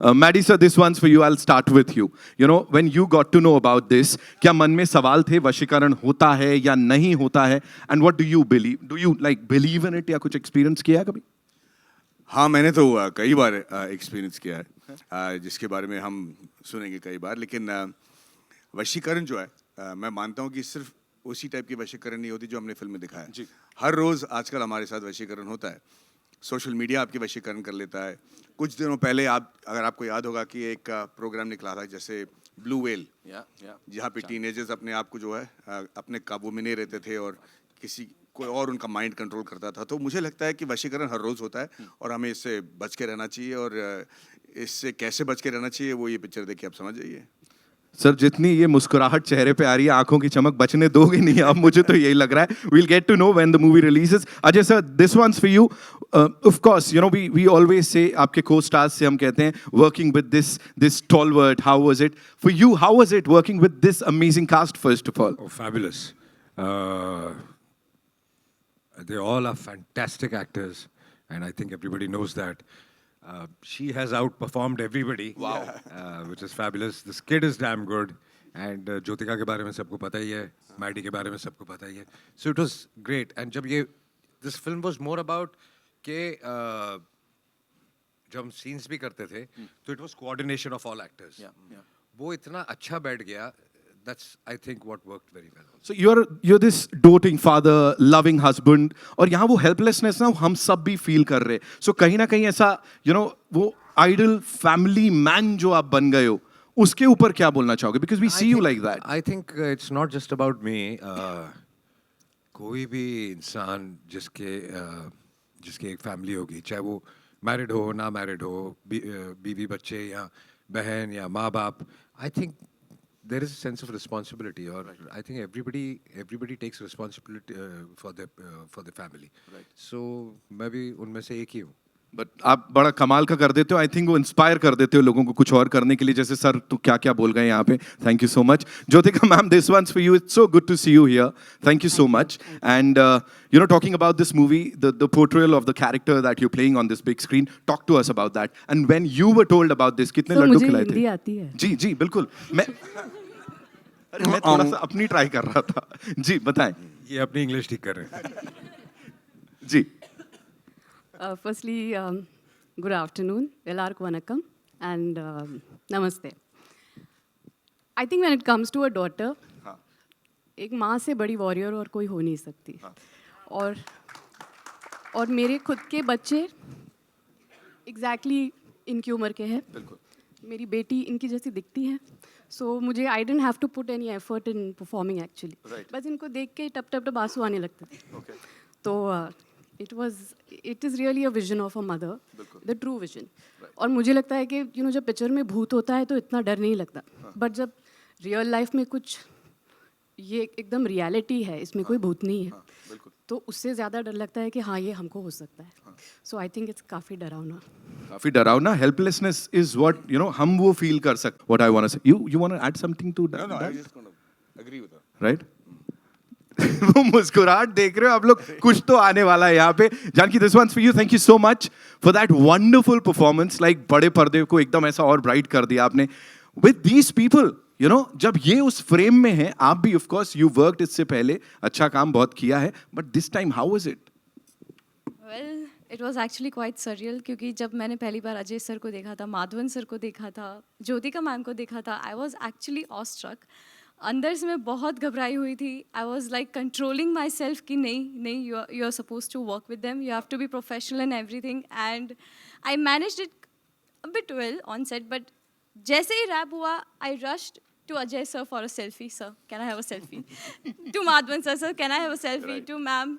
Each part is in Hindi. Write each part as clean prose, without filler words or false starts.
Maddie sir, this one's for you. I'll start with you. You know, when you got to know about this, क्या मन में सवाल थे वशीकरण होता है या नहीं होता है? And what do you believe? Do you like believe in it या कुछ experience किया है कभी? हाँ, मैंने तो कई बार एक्सपीरियंस किया है, जिसके बारे में हम सुनेंगे कई बार। लेकिन वशीकरण जो है, मैं मानता हूँ कि सिर्फ उसी टाइप की वशीकरण नहीं होती जो हमने फिल्म में दिखाया है। हर रोज़ आजकल हमारे साथ वशीकरण होता है। सोशल मीडिया आपकी वशीकरण कर लेता है। कुछ दिनों पहले अगर आपको याद होगा कि एक प्रोग्राम निकला था जैसे ब्लू वेल, जहाँ पे टीनेजर्स अपने आप को जो है अपने काबू में नहीं रहते थे और कोई और उनका माइंड कंट्रोल करता था। तो मुझे लगता है कि वशीकरण हर रोज़ होता है और हमें इससे बच के रहना चाहिए, और इससे कैसे बच के रहना चाहिए वो ये पिक्चर देख के आप समझ जाइए। सर, जितनी ये मुस्कुराहट चेहरे पे आ रही है, आंखों की चमक बचने दोगे नहीं अब, मुझे तो यही लग रहा है। We'll get to know when the movie releases. Ajay sir, this one's for you. Of course, you know we always say आपके co-stars से हम कहते हैं working with this stalwart. How was it for you? How was it working with this amazing cast first of all? Oh, fabulous. They all are fantastic actors, and I think everybody knows that. She has outperformed everybody. Wow. Which is fabulous. This kid is damn good. And Jyotika के बारे में सबको पता ही है, Maddie के बारे में सबको पता ही है. So it was great. And this film was more about कि जब हम scenes भी करते थे, तो it was coordination of all actors. Yeah. वो इतना अच्छा बैठ गया. That's, I think, what worked very well. So you're this doting father, loving husband, और यहाँ वो helplessness ना हम सब भी feel कर रहे. So कहीं ना कहीं ऐसा, you know, वो ideal family man जो आप बन गए हो, उसके ऊपर क्या बोलना चाहोगे? Because we see you like that. I think it's not just about me. कोई भी इंसान जिसके एक फैमिली होगी, चाहे वो मैरिड हो ना मैरिड हो, बीवी बच्चे या बहन या माँ बाप, I think there is a sense of responsibility, or I think everybody takes responsibility for the family. Right. So मैं भी उनमें से एक ही हूँ. बट आप बड़ा कमाल का कर देते हो. आई थिंक वो इंस्पायर कर देते हो लोगों को कुछ और करने के लिए. जैसे सर तो क्या क्या बोल गए यहाँ पे. Thank you so much. Jyotika ma'am, this one's for you. It's so good to see you here. Thank you so much. And you know, talking about this movie, the portrayal of the character that you're playing on this big screen, talk to us about that. And when you were told about this, कितने लड्डू खिलाए थे? मुझे हिंदी आती है. जी जी बिल्कुल. मैं थोड़ा सा अपनी ट्राई कर रहा था. जी बताएं. ये अपनी इंग्लिश ठीक कर रहे हैं. जी. Firstly, good afternoon, ellarku vanakkam, and namaste. I think when it comes to a daughter, एक माँ से बड़ी वॉरियर और कोई हो नहीं सकती. और मेरे खुद के बच्चे एग्जैक्टली इनकी उम्र के हैं. मेरी बेटी इनकी जैसी दिखती है. सो मुझे I didn't have to put any effort in performing actually. बस इनको देख के टप टप टप आंसू आने लगते थे. तो it is really a vision of a mother, the true vision. और मुझे लगता है कि you know, जब पिक्चर में भूत होता है तो इतना डर नहीं लगता. बट जब रियल लाइफ में कुछ ये एकदम रियलिटी है, इसमें कोई भूत नहीं है, तो उससे ज़्यादा डर लगता है कि हाँ ये हमको हो सकता है. सो आई थिंक इट्स काफ़ी डरावना. Helplessness is what you know हम वो फील कर सकते. What I want to say. You want to add something to that? No, I just want to agree with her. Right. वो मुस्कुराहट देख रहे हो आप लोग. कुछ तो आने वाला है यहाँ पे. Janaki, this one's for you. Thank you so much for that wonderful performance. Like बड़े पर्दे को एकदम ऐसा और ब्राइट कर दिया आपने. With these people, you know, जब ये उस फ्रेम में है, आप भी ऑफ कोर्स यू वर्कड इससे पहले, अच्छा काम बहुत किया है, but this time how was it? Well, it was actually quite surreal, क्योंकि जब मैंने पहली बार अजय सर को देखा था, माधवन सर को देखा था, ज्योतिका मैम को देखा था, आई वाज एक्चुअली ऑस्ट्रक. अंदर से मैं बहुत घबराई हुई थी. I was like controlling myself कि नहीं, you are suppose to work with them, you have to be professional in everything. And I managed it a bit well on set. But जैसे ही रैप हुआ, I rushed to Ajay sir for a selfie. Sir, can I have a selfie? To Madhvan sir, can I have a selfie? Right. To ma'am,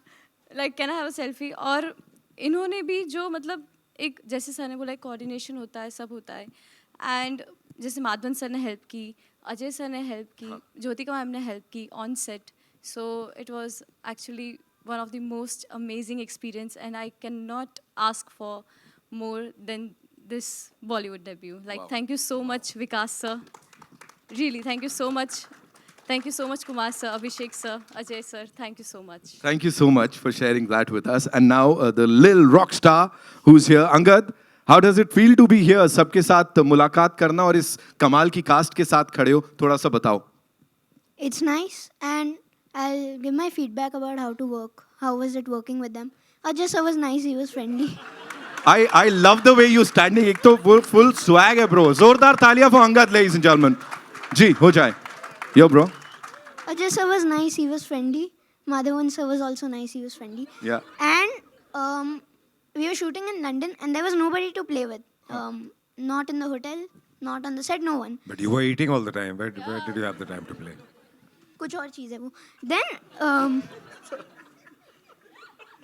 like, can I have a selfie? और इन्होंने भी जो मतलब एक जैसे सर ने बोला कोऑर्डिनेशन होता है, सब होता है. एंड जैसे माधवन सर ने हेल्प की, अजय सर ने हेल्प की, ज्योतिका मैम ने हेल्प की on set. So it was actually one of the most amazing experience, and I can not ask for more than this Bollywood debut. Like, thank you so much Vikas sir. Really, thank you so much. Thank you so much, Kumar sir, Abhishek sir, Ajay sir. Thank you so much. Thank you so much for sharing that with us. And now the little rock star who's here, Angad. How does it feel to be here, सबके साथ मुलाकात करना और इस कमाल की कास्ट के साथ खड़े हो, थोड़ा सा बताओ. It's nice, and I'll give my feedback about how to work. How was it working with them? Ajay sir was nice, he was friendly. I love the way you standing. एक तो वो full swag है bro. जोरदार तालियां for Angad, ladies and gentlemen. जी हो जाए. Yo bro. Ajay sir was nice, he was friendly. Madhavan sir was also nice, he was friendly. Yeah. And we were shooting in London, and there was nobody to play with. Not in the hotel, not on the set, no one. But you were eating all the time. Where did you have the time to play? कुछ और चीज़ है वो. Then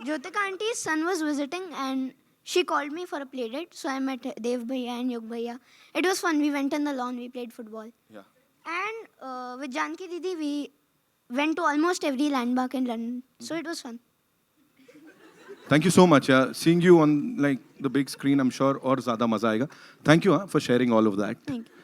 Jyotika auntie's son was visiting, and she called me for a play date. So I met Dev Bhaiya and Yug Bhaiya. It was fun. We went on the lawn. We played football. Yeah. And with Janki Didi, we went to almost every landmark in London. So it was fun. Thank you so much. Yeah. Seeing you on like the big screen, I'm sure और ज़्यादा मजा आएगा. Thank you for sharing all of that. Thank you.